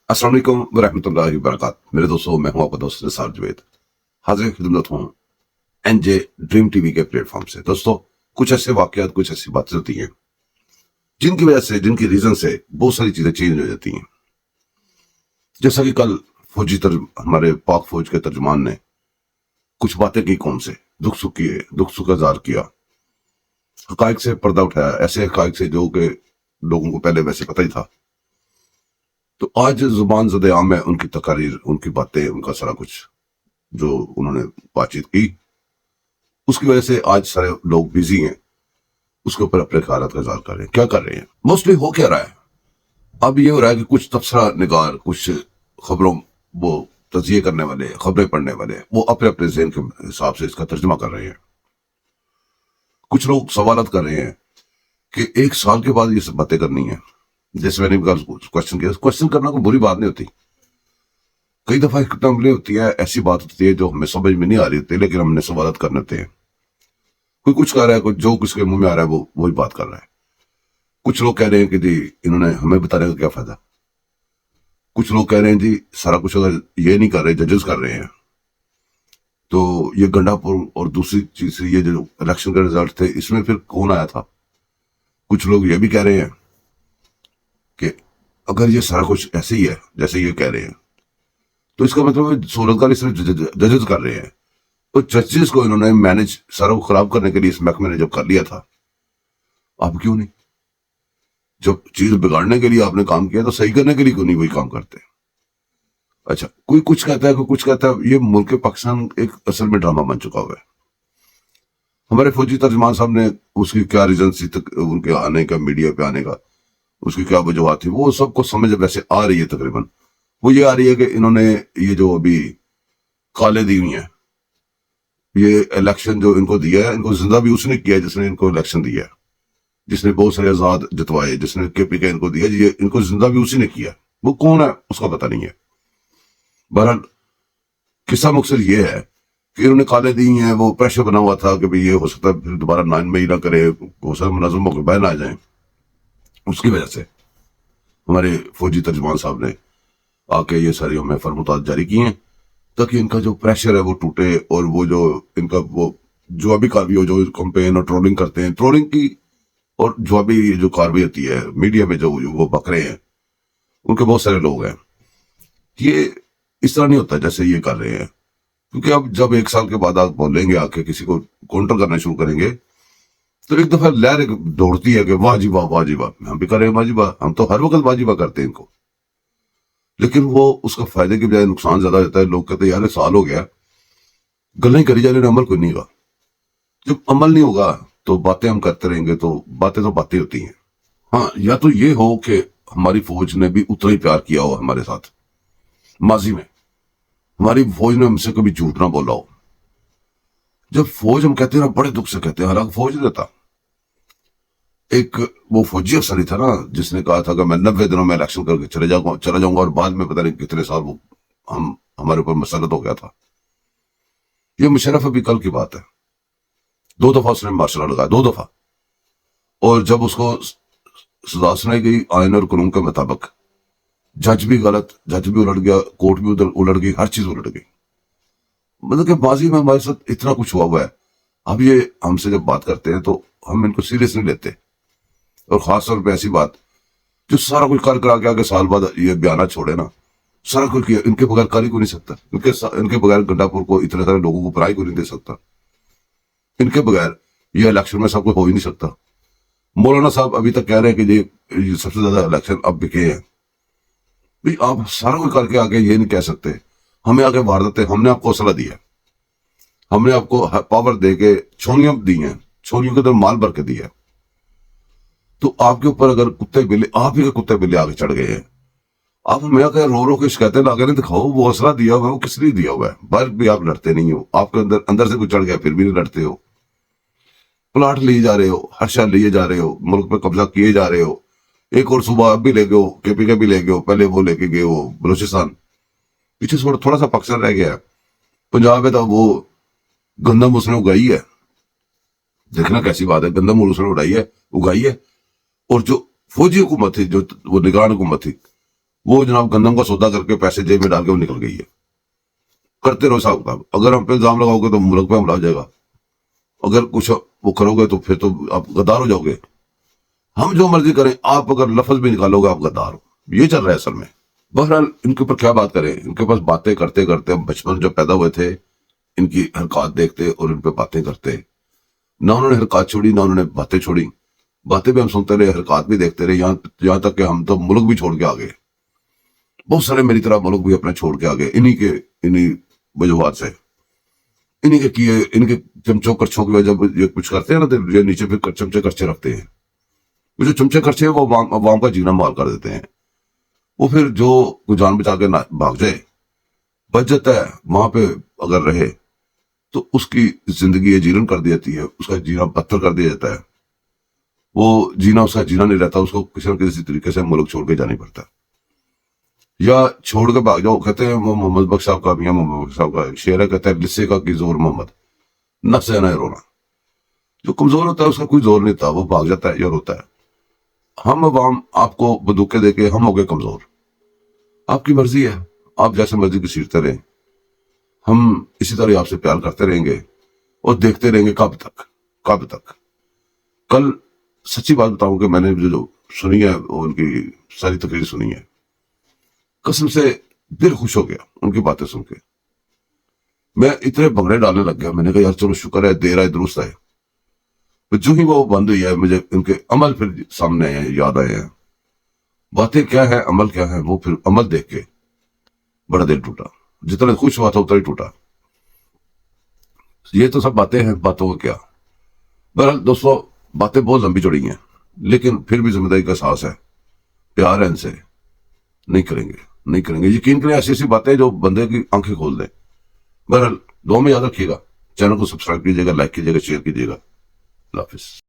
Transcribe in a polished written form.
السلام علیکم ورحمۃ اللہ وبرکاتہ. میرے دوستوں، میں ہوں آپ کا دوست نثار جوید، حاضر خدمت ہوں این جے ڈریم ٹی وی کے پلیٹ فارم سے. دوستوں، کچھ ایسے واقعات، کچھ ایسی باتیں ہوتی ہیں جن کی وجہ سے، جن کی ریزن سے بہت ساری چیزیں چینج ہو جاتی ہیں. جیسا کہ کل ہمارے پاک فوج کے ترجمان نے کچھ باتیں کی قوم سے، دکھ سکھ کا اظہار کیا، حقائق سے پردہ اٹھایا، ایسے حقائق سے جو کہ لوگوں کو پہلے ویسے پتہ ہی تھا. تو آج زبان زد عام ہے ان کی تقاریر، ان کی باتیں، ان کا سارا کچھ جو انہوں نے بات چیت کی، اس کی وجہ سے آج سارے لوگ بیزی ہیں اس کے اوپر اپنے خیالات کا اظہار کر رہے ہیں. کیا کر رہے ہیں؟ موسٹلی ہو کیا رہا ہے؟ اب یہ ہو رہا ہے کہ کچھ تبصرہ نگار، کچھ خبروں، وہ تجزیے کرنے والے، خبریں پڑھنے والے، وہ اپنے اپنے ذہن کے حساب سے اس کا ترجمہ کر رہے ہیں. کچھ لوگ سوالات کر رہے ہیں کہ 1 سال کے بعد یہ سب باتیں کرنی ہیں. جیسے میں نے کوشچن کیا، کوشچن کرنا کوئی بری بات نہیں ہوتی. کئی دفعہ حکمتیں ہوتی ہے، ایسی بات ہوتی ہے جو ہمیں سمجھ میں نہیں آ رہی ہوتی، لیکن ہم نے سوالات کرنے ہوتے ہیں. کوئی کچھ کہہ رہا ہے، کوئی جو کس کے منہ میں آ رہا ہے وہ وہی بات کر رہا ہے. کچھ لوگ کہہ رہے ہیں کہ جی انہوں نے ہمیں بتانے کا کیا فائدہ. کچھ لوگ کہہ رہے ہیں جی سارا کچھ اگر یہ نہیں کر رہے، ججز کر رہے ہیں، تو یہ گنڈا پور اور دوسری چیز یہ جو الیکشن کے رزلٹ تھے، اس میں پھر کون آیا تھا. کچھ لوگ یہ بھی کہہ رہے ہیں کہ اگر یہ سارا کچھ ایسے ہی ہے جیسے یہ کہہ رہے ہیں، تو اس کا مطلب صورتحال صرف ججز کر رہے ہیں. تو ججز کو انہوں نے مینج سارا کو خراب کرنے کے لیے اس محکمے نے جب کر لیا تھا، آپ کیوں نہیں؟ جب چیز بگاڑنے کے لیے آپ نے کام کیا تو صحیح کرنے کے لیے کیوں نہیں وہی کام کرتے؟ اچھا، کوئی کچھ کہتا ہے، کوئی کچھ کہتا ہے. یہ ملک پاکستان ایک اصل میں ڈرامہ بن چکا ہوا ہے. ہمارے فوجی ترجمان صاحب نے اس کی کیا ریزن سی تک ان کے آنے کا، میڈیا پہ آنے کا، اس کی کیا وجوہات تھی، وہ سب کو سمجھ ویسے آ رہی ہے. تقریباً وہ یہ آ رہی ہے کہ انہوں نے یہ جو ابھی کالے دی ہوئی ہیں، یہ الیکشن جو ان کو دیا ہے، ان کو زندہ بھی اس نے کیا ہے جس نے ان کو الیکشن دیا ہے، جس نے بہت سارے آزاد جتوائے، جس نے کے پی کے ان کو دیا، یہ ان کو زندہ بھی اسی نے کیا. وہ کون ہے اس کا پتہ نہیں ہے. بہرحال قصہ مقصد یہ ہے کہ انہوں نے کالے دی ہیں. وہ پریشر بنا ہوا تھا کہ یہ ہو سکتا ہے پھر دوبارہ 9 مئی نہ کرے، ہو سکتا ہے منظموں کے بہن آ جائیں. اس کی وجہ سے ہمارے فوجی ترجمان صاحب نے آ کے یہ ساری ہمیں فرمودات جاری کی ہیں تاکہ ان کا جو پریشر ہے وہ ٹوٹے، اور وہ جو ان کا وہ جوابی کارروائی ہو، جو کمپین اور ٹرولنگ کرتے ہیں، ٹرولنگ کی اور جوابی جو کارروائی ہوتی ہے میڈیا میں، جو وہ بکرے ہیں، ان کے بہت سارے لوگ ہیں. یہ اس طرح نہیں ہوتا جیسے یہ کر رہے ہیں. کیونکہ اب جب 1 سال کے بعد آپ بولیں گے، آ کے کسی کو کاؤنٹر کرنا شروع کریں گے، تو ایک دفعہ لہر دوڑتی ہے کہ واہ جی واہ، واہ جی واہ، ہم بھی کر رہے ہیں واہ جی واہ. ہم تو ہر وقت واہ جی واہ کرتے ہیں ان کو، لیکن وہ اس کا فائدے کی بجائے نقصان زیادہ ہوتا ہے. لوگ کہتے ہیں یار 1 سال ہو گیا، گلیں کری جا رہے ہیں، عمل کوئی نہیں ہوگا. جب عمل نہیں ہوگا تو باتیں ہم کرتے رہیں گے، تو باتیں ہوتی ہیں. ہاں، یا تو یہ ہو کہ ہماری فوج نے بھی اتنا ہی پیار کیا ہو ہمارے ساتھ، ماضی میں ہماری فوج نے ہم سے کبھی جھوٹ نہ بولا ہو. جب فوج ہم کہتے ہیں نا، بڑے دکھ سے کہتے ہیں، حالانکہ فوج نہیں رہتا. ایک وہ فوجی افسر ہی تھا نا جس نے کہا تھا کہ میں 90 دنوں میں الیکشن کر کے چلا جاؤں گا، اور بعد میں پتہ نہیں کتنے سال وہ ہمارے اوپر مسلط ہو گیا تھا. یہ مشرف ابھی کل کی بات ہے. 2 دفعہ اس نے مارشل آرٹ لگایا، 2 دفعہ. اور جب اس کو سزا سنائی گئی آئین اور قانون کے مطابق، جج بھی غلط، جج بھی الٹ گیا، کورٹ بھی الٹ گئی، ہر چیز الٹ گئی. مطلب کہ ماضی میں ہمارے ساتھ اتنا کچھ ہوا ہے. اب یہ ہم سے جب بات کرتے ہیں تو ہم ان کو سیریس نہیں لیتے، اور خاص طور پہ ایسی بات جو سارا کچھ کر کرا کے آگے سال بعد یہ بیانات چھوڑے نا، سارا کچھ کیا. ان کے بغیر کاری کو نہیں سکتا، ان کے بغیر گنڈا پور کو اتنے سارے لوگوں کو پڑھائی کو نہیں دے سکتا. ان کے بغیر یہ الیکشن میں سب کچھ ہو ہی نہیں سکتا. مولانا صاحب ابھی تک کہہ رہے ہیں کہ یہ سب سے زیادہ الیکشن اب بکے ہیں. بھئی آپ سارا کچھ کر کے آگے یہ نہیں کہہ سکتے. ہمیں آگے وار دیتے، ہم نے آپ کو حوصلہ دیا، ہم نے آپ کو پاور دے کے چھوڑیاں دی ہیں، چھوڑیوں کے اندر مال بھر کے دیا. تو آپ کے اوپر اگر کتے بلے، آپ ہی کے کتے بلے آگے چڑھ گئے ہیں، آپ ہمیں آگے رو رو کے شکایتیں لا کے نہیں دکھاؤ. وہ حوصلہ دیا ہوا ہے وہ کس لیے دیا ہوا ہے؟ باہر بھی آپ لڑتے نہیں ہو، آپ کے اندر سے کوئی چڑھ گیا پھر بھی نہیں لڑتے ہو. پلاٹ لیے جا رہے ہو، ہر شہر لیے جا رہے ہو، ملک پہ قبضہ کیے جا رہے ہو. ایک اور صوبہ اب بھی لے گئے ہو، کے پی کے بھی لے گئے ہو، پہلے وہ لے کے گئے ہو بلوچستان. پیچھے تھوڑا سا پاکستان رہ گیا ہے. پنجاب میں تو وہ گندم اس نے اگائی ہے، دیکھنا کیسی بات ہے, گندم اور اس نے اگائی ہے, اور جو فوجی حکومت تھی, جو وہ نگران حکومت تھی, وہ جناب گندم کا سودا کر کے پیسے جیب میں ڈال کے وہ نکل گئی ہے. کرتے رہو صاحب کتاب, اگر ہم پہ الزام لگاؤ گے تو ملک پہ حملہ ہو جائے گا, اگر کچھ وہ کرو گے تو پھر تو آپ غدار ہو جاؤ گے. ہم جو مرضی کریں, آپ اگر لفظ بھی نکالو گے آپ غدار ہو. یہ چل رہا ہے اصل میں. بہرحال ان کے اوپر کیا بات کریں, ان کے پاس باتیں کرتے کرتے ہم بچپن جو پیدا ہوئے تھے ان کی حرکات دیکھتے اور ان پہ باتیں کرتے. نہ انہوں نے حرکات چھوڑی نہ انہوں نے باتیں چھوڑی. باتیں بھی ہم سنتے رہے, حرکات بھی دیکھتے رہے, یہاں تک کہ ہم تو ملک بھی چھوڑ کے آ گئے. بہت سارے میری طرح ملک بھی اپنے چھوڑ کے آ گئے انہی وجوہات سے. انہی کے کیے, ان کے چمچوں کرچھوں کی وجہ یہ کچھ کرتے ہیں نا, تو یہ نیچے پھر چمچے کرچے رکھتے ہیں. وہ جو چمچے کرچے ہیں وہ عوام کا جینا محال کر دیتے ہیں. وہ پھر جو جان بچا کے بھاگ جائے بچ جاتا ہے, وہاں پہ اگر رہے تو اس کی زندگی جیرن کر دی جاتی ہے, اس کا جینا پتھر کر دیا جاتا ہے. وہ جینا اس کا جینا نہیں رہتا, اس کو کسی نہ کسی طریقے سے ملک چھوڑ کے جانا پڑتا ہے, یا چھوڑ کے بھاگ جاؤ. کہتے ہیں وہ محمد بخش صاحب کا, میاں محمد بخش صاحب کا شعر ہے, کہتا ہے لسے کا کی زور محمد نفس ہے نہ رونا. جو کمزور ہوتا ہے اس کا کوئی زور نہیں تھا, وہ بھاگ جاتا ہے یا روتا ہے. ہم عوام آپ کو بندوقیں دے کے ہم ہو گئے کمزور. آپ کی مرضی ہے, آپ جیسے مرضی کی سیرتے رہیں, ہم اسی طرح آپ سے پیار کرتے رہیں گے اور دیکھتے رہیں گے کب تک. کل سچی بات بتاؤں کہ میں نے جو سنی ہے, ان کی ساری تقریر سنی ہے, قسم سے دل خوش ہو گیا ان کی باتیں سن کے. میں اتنے بھنگڑے ڈالنے لگ گیا. میں نے کہا یار چلو شکر ہے, دیر آئے درست آئے. جو ہی وہ بند ہوئی ہے, مجھے ان کے عمل پھر سامنے آئے ہیں, یاد آئے ہیں. باتیں کیا ہے, عمل کیا ہے, وہ پھر عمل دیکھ کے بڑا دل ٹوٹا. جتنا خوش ہوا تھا اتنا ہی ٹوٹا. یہ تو سب باتیں ہیں, باتوں کا کیا. بہرحال دوستو, باتیں بہت لمبی چوڑی ہیں, لیکن پھر بھی ذمہ داری کا احساس ہے, پیار ہے ان سے. نہیں کریں گے. یقین کریں, ایسی ایسی باتیں جو بندے کی آنکھیں کھول دیں. بہرحال دعا میں یاد رکھیے گا. چینل کو سبسکرائب کیجیے گا, لائک کیجیے گا, شیئر کیجیے گا. اللہ حافظ.